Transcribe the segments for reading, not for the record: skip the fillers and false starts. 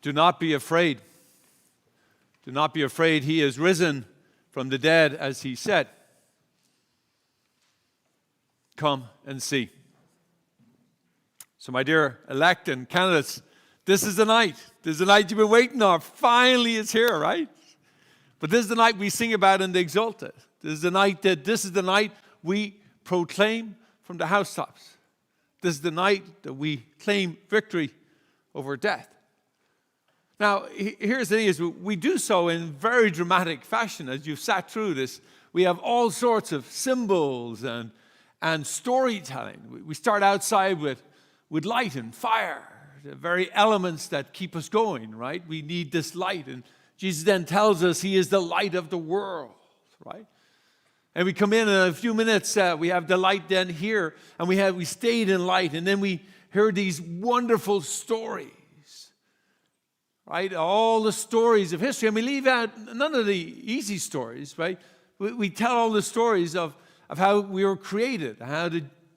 Do not be afraid. Do not be afraid. He is risen from the dead, as he said. Come and see. So my dear elect and candidates, this is the night. This is the night you've been waiting on. Finally it's here, right? But this is the night we sing about in the Exalted. This is the night we proclaim from the housetops. This is the night that we claim victory over death. Now, here's the thing, is we do so in very dramatic fashion. As you've sat through this, we have all sorts of symbols and storytelling. We start outside with light and fire, the very elements that keep us going, right? We need this light. And Jesus then tells us he is the light of the world, right? And we come in a few minutes, we have the light then here, and we stayed in light, and then we heard these wonderful stories. Right? All the stories of history. And we leave out none of the easy stories, right? We tell all the stories of how we were created, how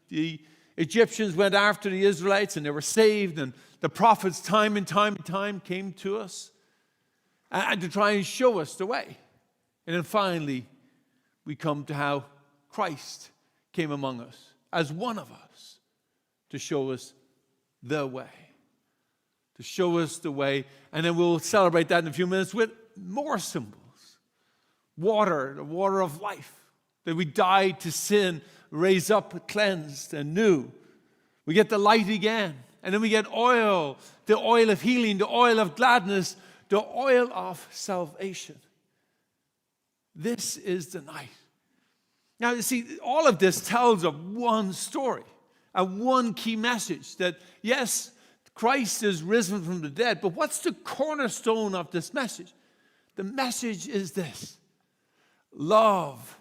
the Egyptians went after the Israelites and they were saved, and the prophets time and time came to us and to try and show us the way. And then finally, we come to how Christ came among us as one of us to show us the way. To show us the way. And then we'll celebrate that in a few minutes with more symbols. Water, the water of life. That we died to sin, raised up, cleansed, and new. We get the light again. And then we get oil, the oil of healing, the oil of gladness, the oil of salvation. This is the night. Now, you see, all of this tells of one story, one key message that, yes, Christ is risen from the dead, but what's the cornerstone of this message? The message is this: love.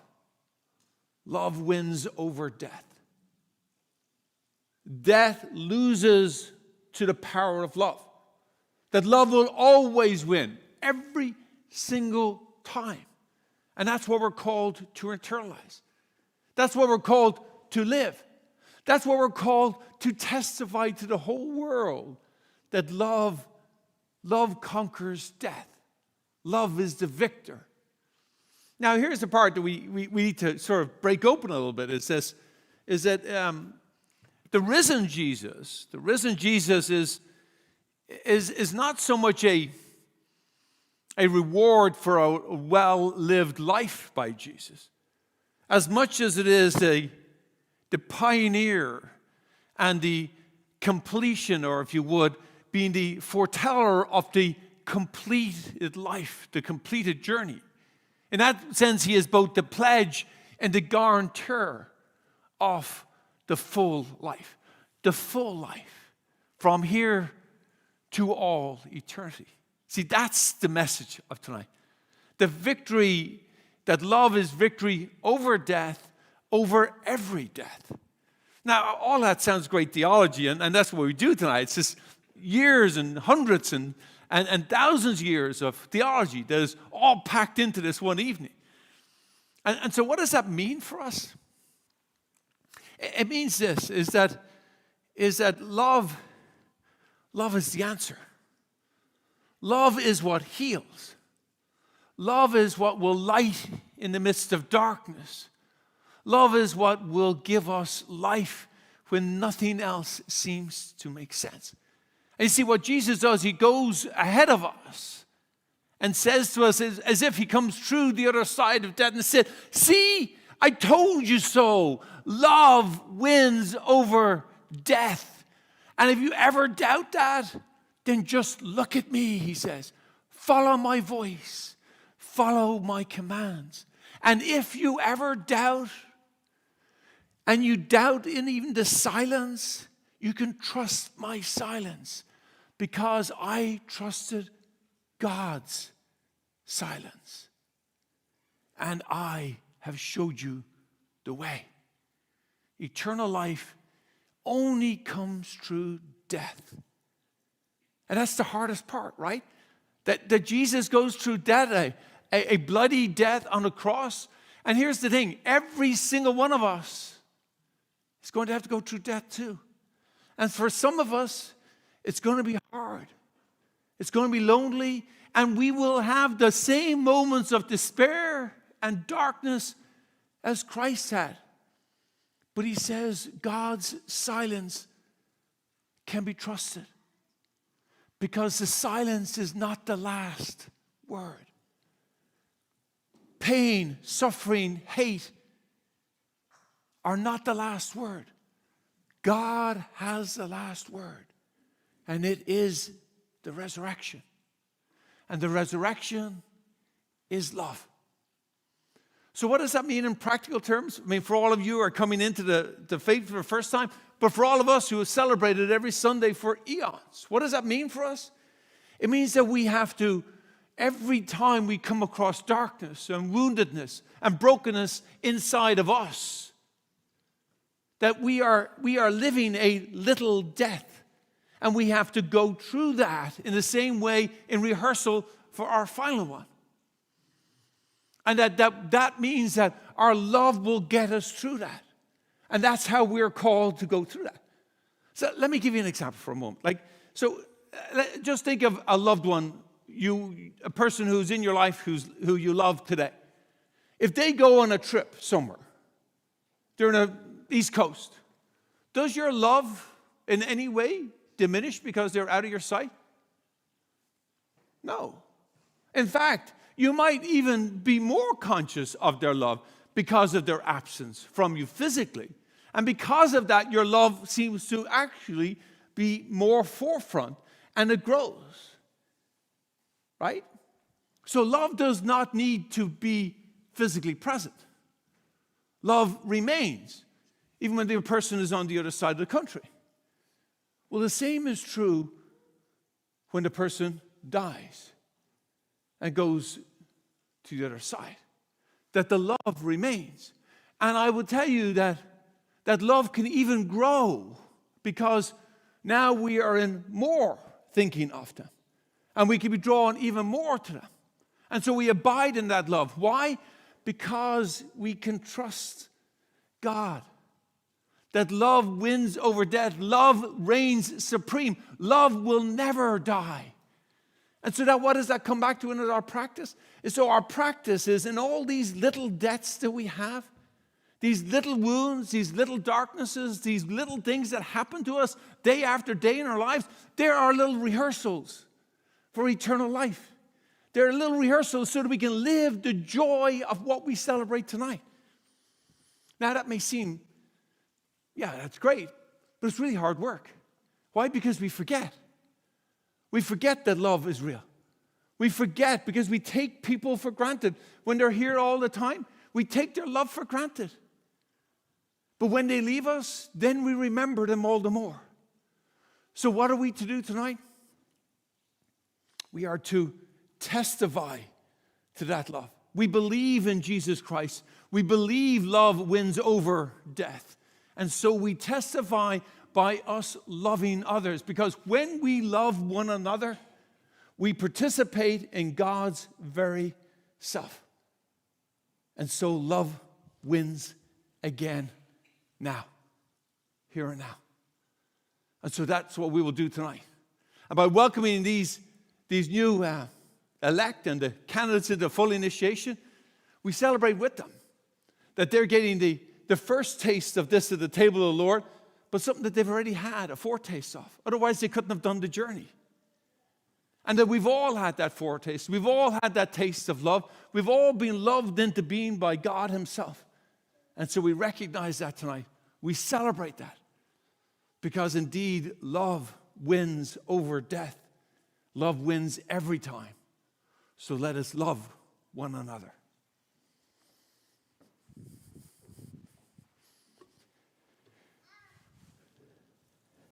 Love wins over death. Death loses to the power of love. That love will always win, every single time. And that's what we're called to internalize. That's what we're called to live. That's what we're called to testify to the whole world, that love conquers death. Love is the victor. Now, here's the part that we need to sort of break open a little bit. Is that the risen Jesus is not so much a reward for a well-lived life by Jesus, as much as it is the pioneer and the completion, or if you would, being the foreteller of the completed life, the completed journey. In that sense, he is both the pledge and the guarantor of the full life. The full life from here to all eternity. See, that's the message of tonight. The victory, that love is victory over death, over every death. Now, all that sounds great theology, and that's what we do tonight. It's just years and hundreds and thousands of years of theology that is all packed into this one evening. And so what does that mean for us? It means this, is that love is the answer. Love is what heals. Love is what will light in the midst of darkness. Love is what will give us life when nothing else seems to make sense. And you see what Jesus does, he goes ahead of us and says to us as if he comes through the other side of death and said, see, I told you so. Love wins over death. And if you ever doubt that, then just look at me, he says. Follow my voice. Follow my commands. And if you ever doubt, and you doubt in even the silence, you can trust my silence, because I trusted God's silence. And I have showed you the way. Eternal life only comes through death. And that's the hardest part, right? That Jesus goes through death, a bloody death on the cross. And here's the thing, every single one of us is going to have to go through death too. And for some of us, it's going to be hard. It's going to be lonely, and we will have the same moments of despair and darkness as Christ had. But he says God's silence can be trusted, because the silence is not the last word. Pain, suffering, hate are not the last word. God has the last word, and it is the resurrection. And the resurrection is love. So what does that mean in practical terms? I mean, for all of you who are coming into the faith for the first time, but for all of us who have celebrated every Sunday for eons, what does that mean for us? It means that we have to, every time we come across darkness and woundedness and brokenness inside of us, that we are living a little death. And we have to go through that in the same way in rehearsal for our final one. And that means that our love will get us through that. And that's how we're called to go through that. So let me give you an example for a moment. Just think of a loved one, a person who's in your life who you love today. If they go on a trip somewhere, they're in the East Coast, does your love in any way diminish because they're out of your sight? No. In fact, you might even be more conscious of their love because of their absence from you physically. And because of that, your love seems to actually be more forefront, and it grows. Right? So love does not need to be physically present. Love remains, even when the person is on the other side of the country. Well, the same is true when the person dies and goes to the other side, that the love remains. And I will tell you that love can even grow, because now we are in more thinking of them, and we can be drawn even more to them. And so we abide in that love. Why? Because we can trust God. That love wins over death. Love reigns supreme. Love will never die. And so what does that come back to in our practice? And so our practice is in all these little deaths that we have, these little wounds, these little darknesses, these little things that happen to us day after day in our lives, they're our little rehearsals for eternal life. They're little rehearsals so that we can live the joy of what we celebrate tonight. Now that may seem, that's great, but it's really hard work. Why? Because we forget. We forget that love is real. We forget because we take people for granted. When they're here all the time, we take their love for granted. But when they leave us, then we remember them all the more. So what are we to do tonight? We are to testify to that love. We believe in Jesus Christ. We believe love wins over death. And so we testify by us loving others, because when we love one another, we participate in God's very self. And so love wins again now, here and now. And so that's what we will do tonight. And by welcoming these new elect and the candidates into full initiation, we celebrate with them that they're getting the first taste of this at the table of the Lord, but something that they've already had a foretaste of. Otherwise, they couldn't have done the journey. And that we've all had that foretaste. We've all had that taste of love. We've all been loved into being by God himself. And so we recognize that tonight. We celebrate that. Because indeed, love wins over death. Love wins every time. So let us love one another.